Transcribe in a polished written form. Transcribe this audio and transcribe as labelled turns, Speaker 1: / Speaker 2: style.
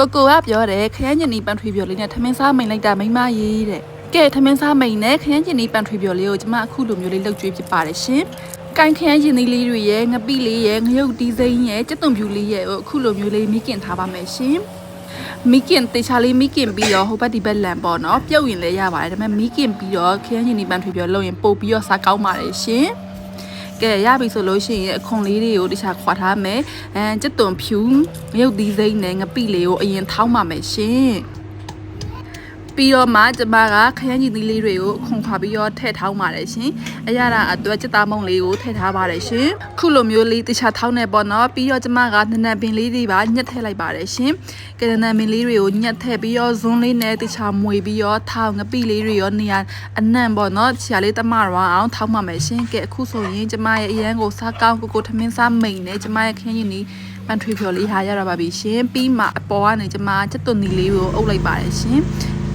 Speaker 1: ကိုကိုကပြောတယ်ခရမ်းညင်နီပန်ထွေပြော်လေးနဲ့ထမင်းစားမိန်လိုက်တာမိမရေးတဲ့ကဲထမင်းစားမိန်နဲ့ခရမ်းညင်နီပန်ထွေပြော်လေးကိုကျမအခုလိုမျိုးလေးလှုပ်ကြွေးဖြစ်ပါတယ်ရှင်ကိုင်ခရမ်းညင်နီလေးတွေရဲ့ငပိလေးရဲ့ငရုတ်တီးစိမ်းရဲ့ကြက်သွန်ဖြူလေးရဲ့အခုလိုမျိုးလေးမိကင်ထားပါမယ်ရှင်မိကင်တေချာလေးမိကင်ပြီးတော့ဟိုဘက်ဒီဘက်လန်ပေါ့နော်ပြုတ်ရင်လည်းရပါတယ်ဒါပေမဲ့မိကင်ပြီးတော့ခရမ်းညင်နီပန်ထွေပြော်လုပ်ရင်ပို့ပြီးတော့စားကောင်းပါတယ်ရှင်ကဲရပြီဆိုလို့ရှိရင်အခွန်လေးတွေကိုတခြားခွာထားမယ်ကြက်သွန်ဖြူရုပ်သီးစိမ်းနဲ့ငပိလေးကိုအရင်ထောင်းပါမယ်ရှင်ပြီးတော့မှကျမကခရမ်းကြီးသီးလေးတွေကိုအခွန်ခွာပြီးတော့ထည့်ထောင်းပါတယ်ရှင်အရသာအတွက်ကြက်သားမုံလေးကိုထည့်ထားပါတယ်ရှင်ခုလိုမျိုးလေးတခြားထောင်းနေပေါ့နော်ပြီးတော့ကျမကနနပင်လေးတွေပါညှက်ထည့်လိုက်ပါတယ်ရှင်ကဲနနပင်လေးတွေကိုညှက်ထည့်ပြီးတော့ဇွန်းလေးနဲ့တခြားမွေပြီးတော့ထောင်းငပိလေးတွေရောနေရာအနှံ့ပေါ့နော်ခြာလေးတမရွာအောင်ထောင်းပါမယ်ရှင်ကဲအခုဆိုရင်ကျမရဲ့အရန်ကိုစားကောင်းကိုထမင်းစားမိန်နဲ့ကျမရဲ့ခရမ်းကြီးနီးပန်ထွေဖြော်လေးဟာရတာပါပြီရှင်ပြီးမှအပေါ်ကနေကျမကြက်သွန်နီလေးကိုအုပ်လိုက်ပါတယ်ရှင်က